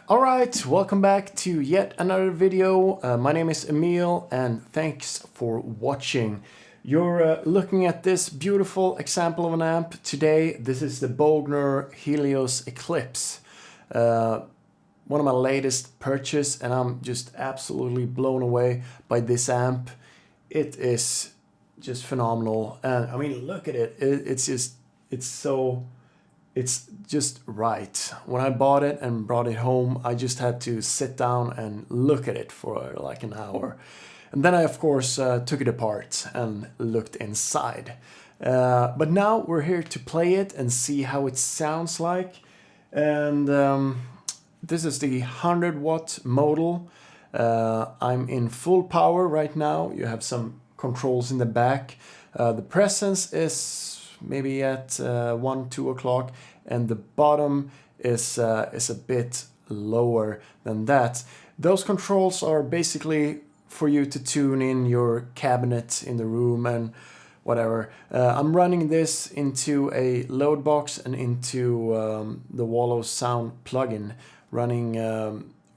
Alright, welcome back to yet another video. My name is Emil and thanks for watching. You're looking at this beautiful example of an amp today. This is the Bogner Helios Eclipse. One of my latest purchase, and I'm just absolutely blown away by this amp. It is just phenomenal, and I mean, look at it. It's just right. When I bought it and brought it home, I just had to sit down and look at it for like an hour. And then I, of course, took it apart and looked inside. But now we're here to play it and see how it sounds like. And this is the 100-watt model. I'm in full power right now. You have some controls in the back. The presence is maybe at 1, 2 o'clock, and the bottom is a bit lower than that. Those controls are basically for you to tune in your cabinet in the room and whatever. I'm running this into a load box and into the Wallow Sound plugin, running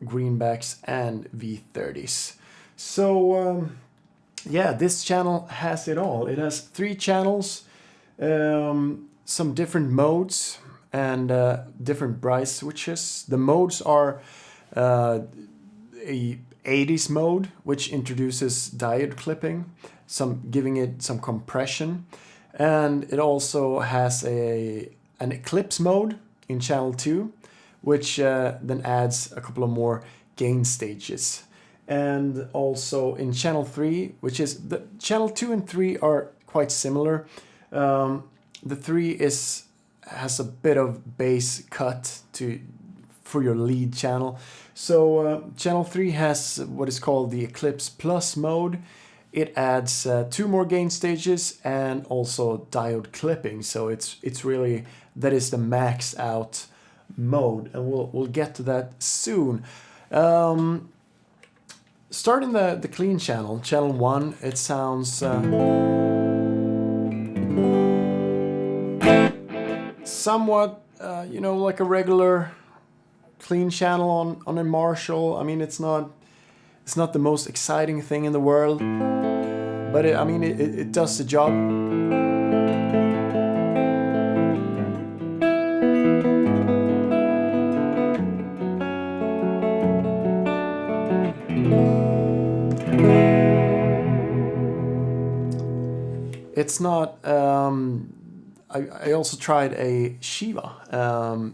greenbacks and V30s. So yeah, this channel has it all. It has 3 channels, some different modes and different price switches. The modes are a 80s mode, which introduces diode clipping, giving it some compression, and it also has an Eclipse mode in channel 2, which then adds a couple of more gain stages. And also in channel 3, which is the channel 2 and 3 are quite similar. The 3 has a bit of bass cut for your lead channel. So channel 3 has what is called the Eclipse Plus mode. It adds 2 more gain stages and also diode clipping. So it's really, that is the max out mode, and we'll get to that soon. Starting the clean channel 1, it sounds somewhat, like a regular clean channel on a Marshall. I mean, it's not the most exciting thing in the world, but it does the job. It's not. I also tried a Shiva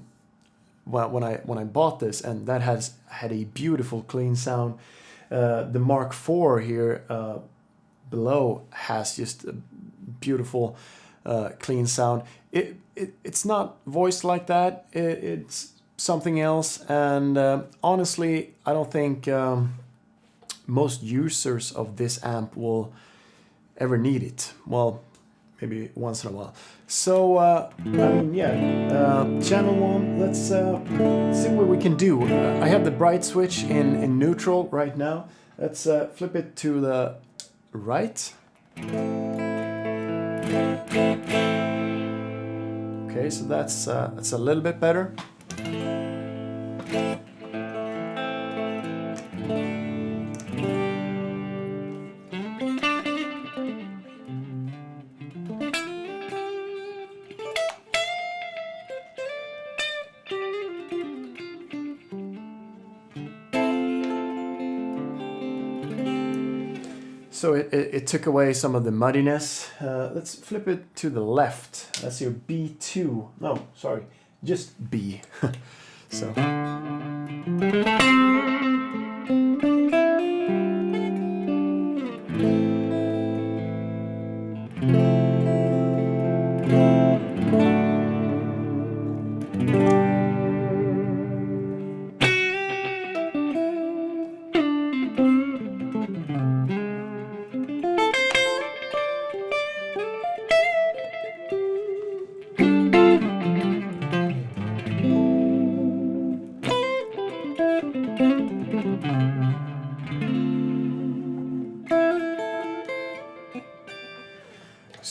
when I bought this, and that had a beautiful clean sound. The Mark IV here below has just a beautiful clean sound. It's not voiced like that. It's something else, and honestly, I don't think most users of this amp will ever need it. Well, maybe once in a while. So, channel 1, let's see what we can do. I have the bright switch in neutral right now. Let's flip it to the right. Okay, so that's a little bit better. So it took away some of the muddiness. Let's flip it to the left. That's your B2. No, sorry, just B. So.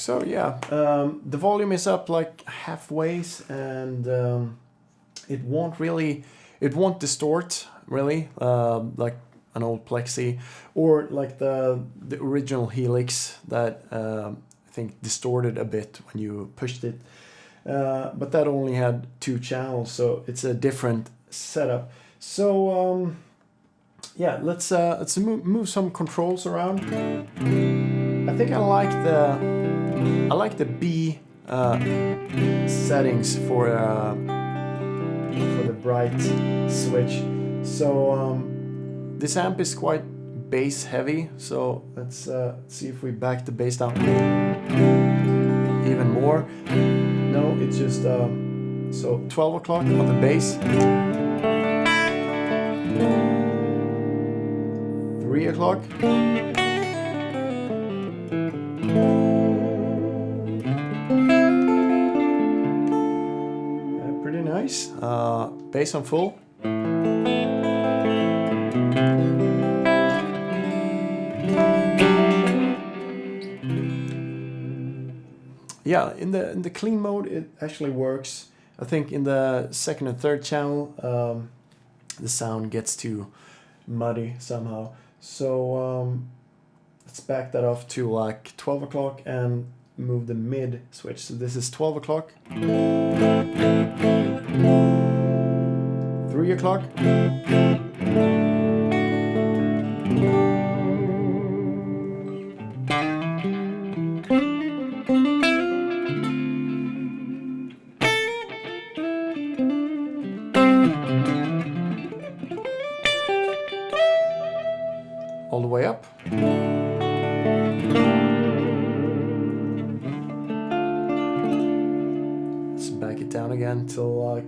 So yeah, the volume is up like halfway, and it won't distort really, like an old Plexi, or like the original Helix that I think distorted a bit when you pushed it. But that only had 2 channels, so it's a different setup. So yeah, let's move some controls around. I think I like the B settings for the bright switch. So this amp is quite bass heavy, so let's see if we back the bass down even more. No, it's just so 12 o'clock on the bass, 3 o'clock, pretty nice. Bass on full. Yeah, in the clean mode it actually works. I think in the 2nd and 3rd channel the sound gets too muddy somehow. So let's back that off to like 12 o'clock and move the mid switch. So this is 12 o'clock, 3 o'clock, all the way up. Let's back it down again till like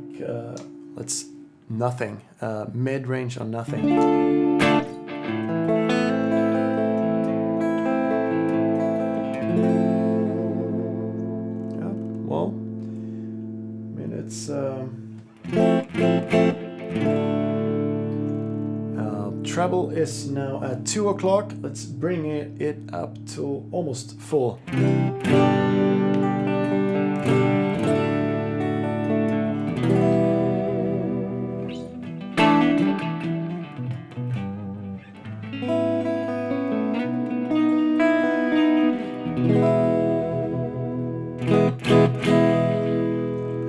let's nothing, mid-range on nothing. Yeah, well, I mean it's treble is now at 2 o'clock. Let's bring it up to almost full.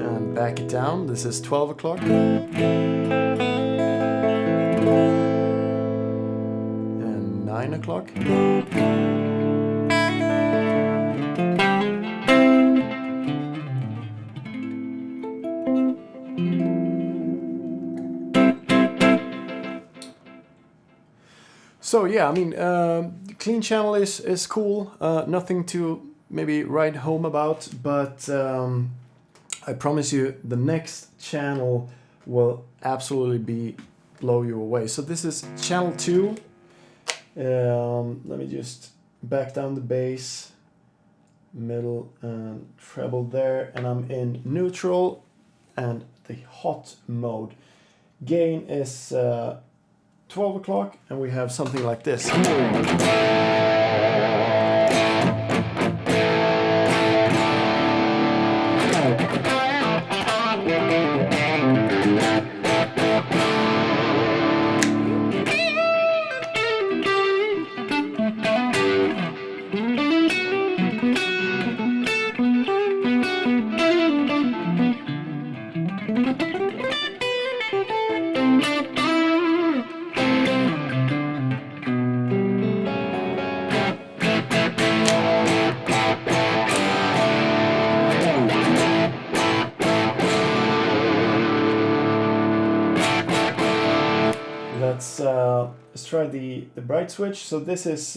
And back it down. This is 12 o'clock. And 9 o'clock. So yeah, I mean, clean channel is cool. Nothing to maybe write home about, but I promise you the next channel will absolutely blow you away. So this is channel 2. Let me just back down the bass, middle and treble there, and I'm in neutral and the hot mode. Gain is 12 o'clock, and we have something like this. Let's try the bright switch. So this is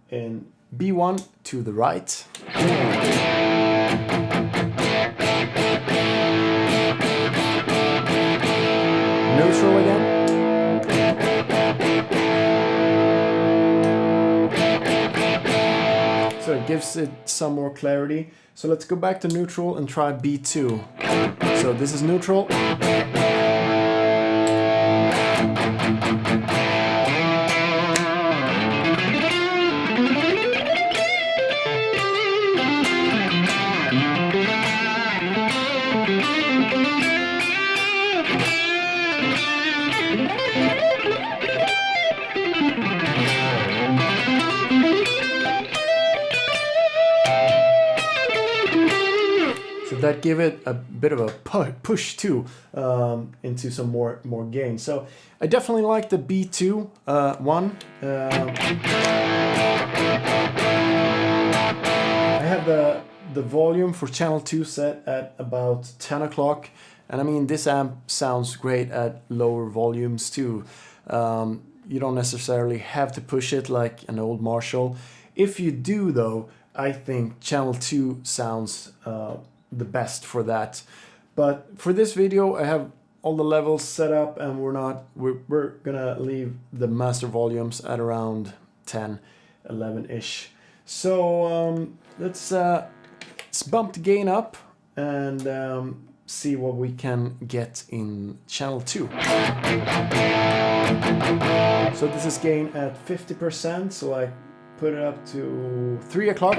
in B1 to the right. Neutral again. So it gives it some more clarity. So let's go back to neutral and try B2. So this is neutral. that give it a bit of a push too, into some more gain. So I definitely like the B2 one. I have the volume for channel 2 set at about 10 o'clock, and I mean this amp sounds great at lower volumes too. You don't necessarily have to push it like an old Marshall. If you do though, I think channel 2 sounds the best for that. But for this video I have all the levels set up, and we're gonna leave the master volumes at around 10, 11-ish. So let's bump the gain up and see what we can get in channel 2. So this is gain at 50%, so I put it up to 3 o'clock.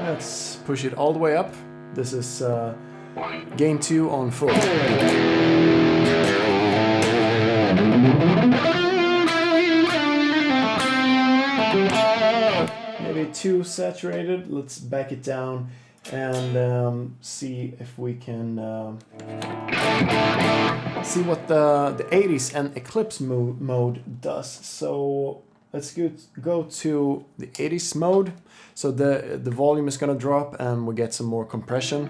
Let's push it all the way up. This is gain 2 on full. Maybe too saturated. Let's back it down and see if we can see what the 80s and Eclipse mode does. So let's go to the 80s mode. So the volume is gonna drop and we get some more compression.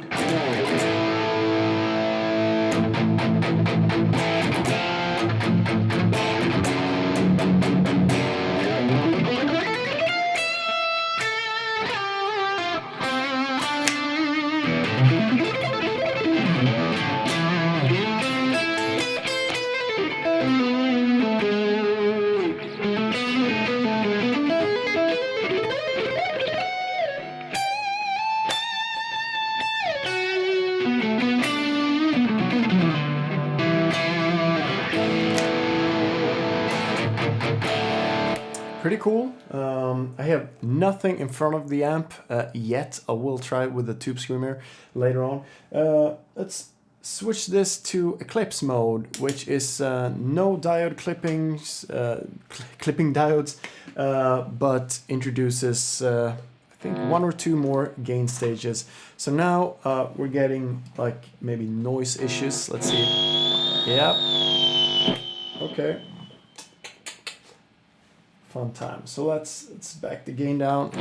Pretty cool. I have nothing in front of the amp yet. I will try it with the Tube Screamer later on. Let's switch this to Eclipse mode, which is no diode clippings, clipping diodes, but introduces I think 1 or 2 more gain stages. So now we're getting like maybe noise issues. Let's see. Yep. Okay. Fun time. So let's back the gain down.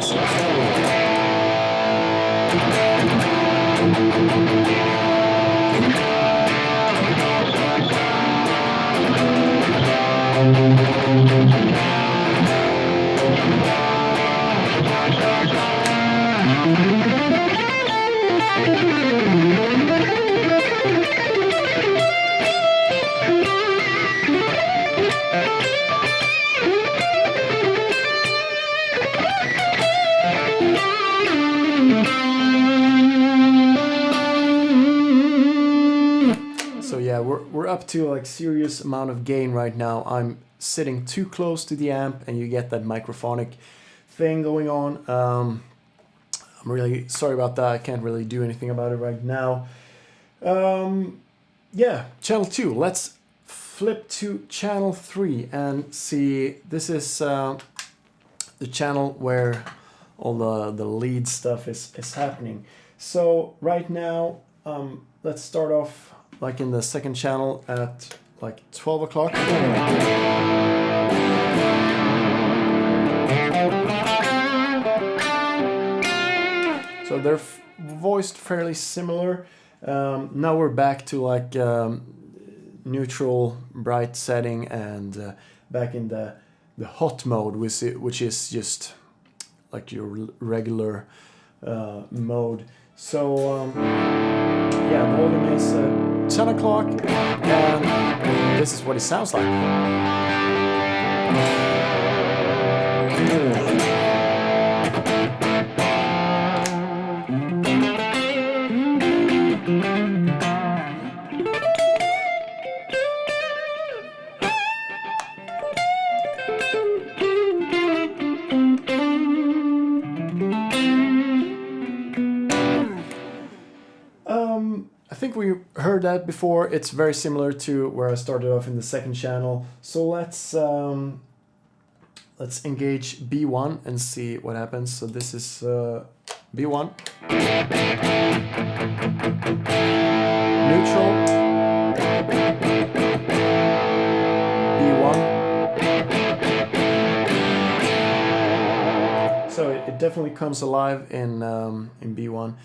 So yeah, we're up to like serious amount of gain right now. I'm sitting too close to the amp and you get that microphonic thing going on. I'm really sorry about that. I can't really do anything about it right now. Yeah, channel 2. Let's flip to channel 3 and see. This is the channel where all the lead stuff is happening. So right now, let's start off like in the second channel at like 12 o'clock. So they're voiced fairly similar. Now we're back to like neutral bright setting and back in the hot mode, which is just like your regular mode. So yeah, the volume is 10 o'clock, and this is what it sounds like. I think we heard that before. It's very similar to where I started off in the second channel. So let's engage B1 and see what happens. So this is B1, neutral, B1. So it definitely comes alive in B1.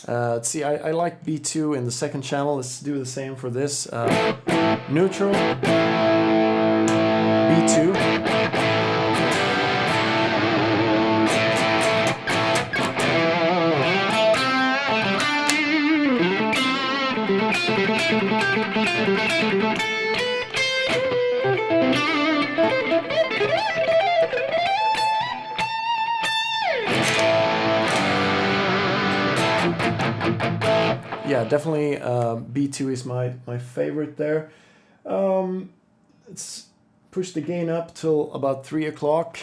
Let's see, I like B2 in the second channel. Let's do the same for this. Neutral, B2. Yeah, definitely B2 is my favorite there. Let's push the gain up till about 3 o'clock.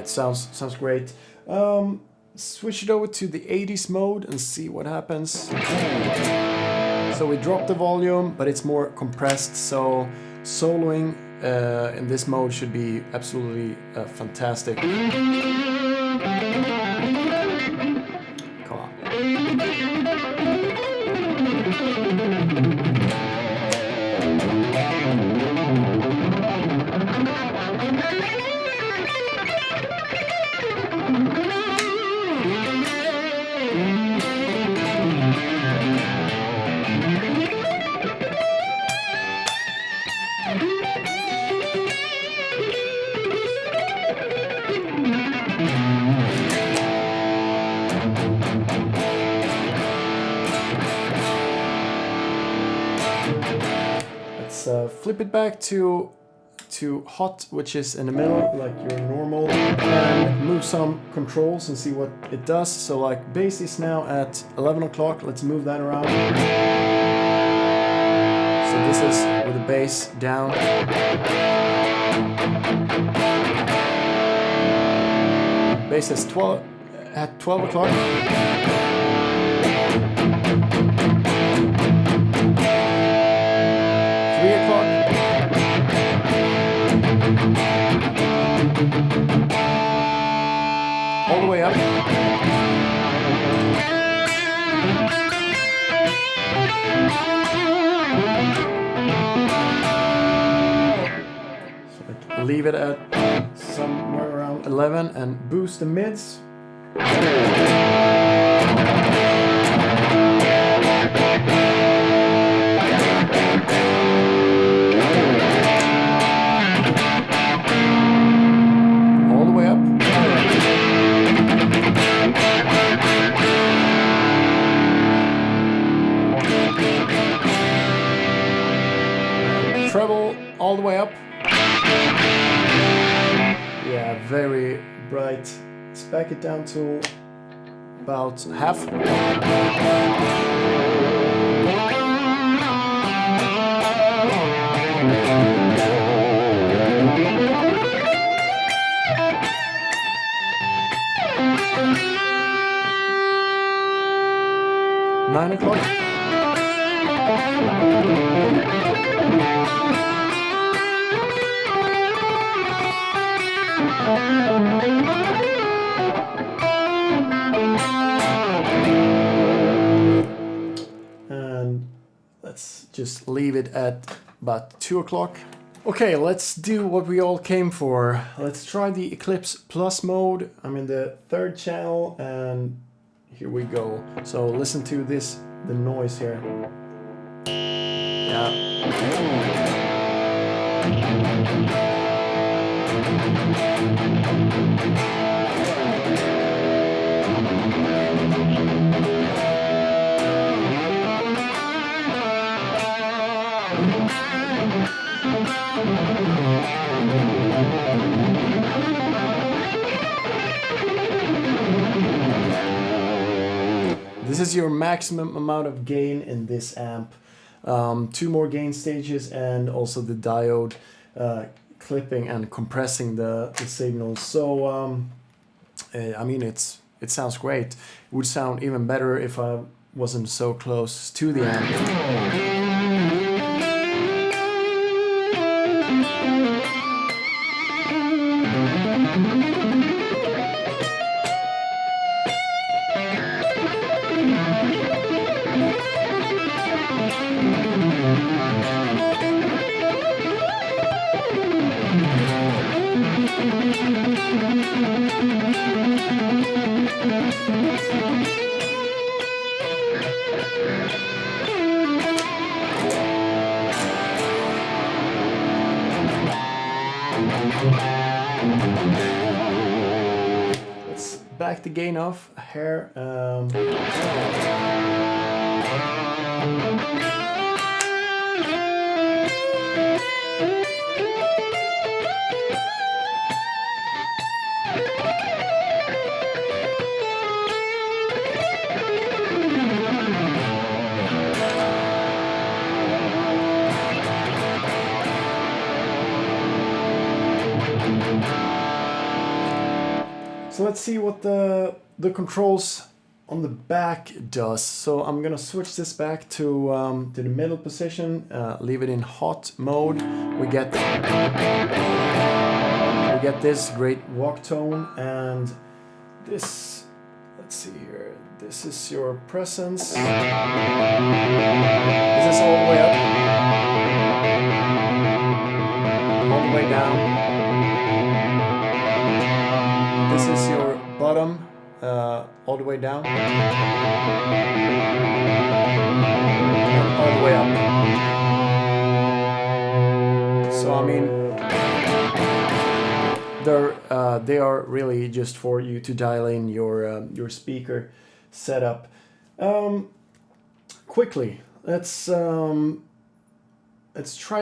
Sounds great. Switch it over to the 80s mode and see what happens. So we drop the volume, but it's more compressed. So soloing in this mode should be absolutely fantastic. Come on. Flip it back to hot, which is in the middle, like your normal, and move some controls and see what it does. So like bass is now at 11 o'clock. Let's move that around. So this is with the bass down. Bass is at 12 o'clock. All the way up. So leave it at somewhere around 11 and boost the mids. Treble all the way up. Yeah, very bright. Let's back it down to about half. 9 o'clock. And let's just leave it at about 2 o'clock. Okay, let's do what we all came for. Let's try the Eclipse Plus mode. I'm in the 3rd channel and here we go. So listen to this, the noise here. Yeah. This is your maximum amount of gain in this amp. 2 more gain stages and also the diode clipping and compressing the signals. So I mean it sounds great. It would sound even better if I wasn't so close to the amp. Let's back the gain off here. So let's see what the controls on the back does. So I'm gonna switch this back to the middle position, leave it in hot mode. We get this great walk tone, and this, let's see here, this is your presence. This is all the way up, all the way down. This is your bottom, all the way down, and all the way up. So I mean, they are really just for you to dial in your speaker setup. Quickly, let's try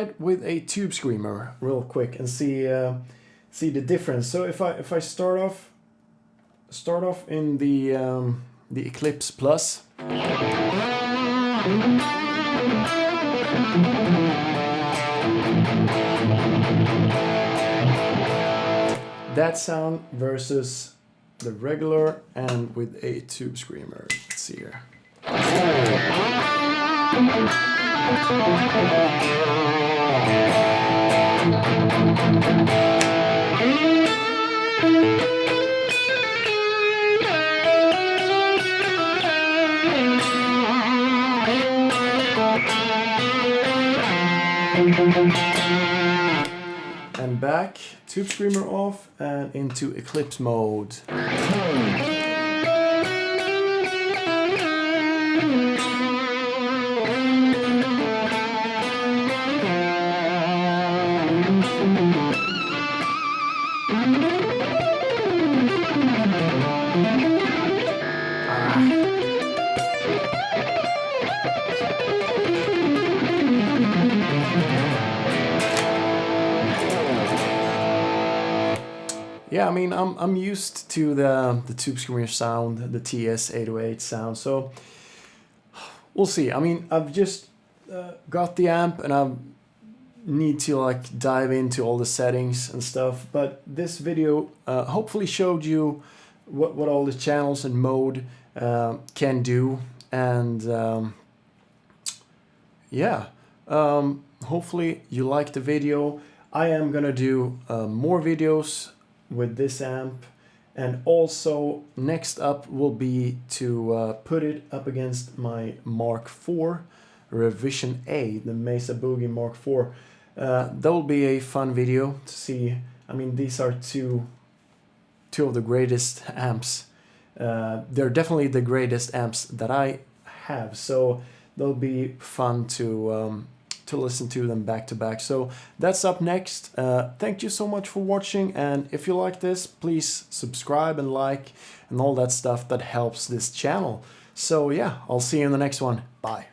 it with a tube screamer real quick and see the difference. So if I start off in the Eclipse Plus, that sound versus the regular and with a tube screamer. Let's see here. And back, tube screamer off, and into Eclipse mode. Yeah, I mean, I'm used to the tube screamer sound, the TS-808 sound, so we'll see. I mean, I've just got the amp and I need to like dive into all the settings and stuff, but this video hopefully showed you what all the channels and mode can do. And yeah, hopefully you liked the video. I am gonna do more videos with this amp, and also next up will be to put it up against my Mark IV Revision A, the Mesa Boogie Mark IV. That will be a fun video to see. I mean, these are two of the greatest amps. They're definitely the greatest amps that I have, so they'll be fun to listen to them back to back. So that's up next. Thank you so much for watching, and if you like this, please subscribe and like and all that stuff that helps this channel. So yeah, I'll see you in the next one. Bye.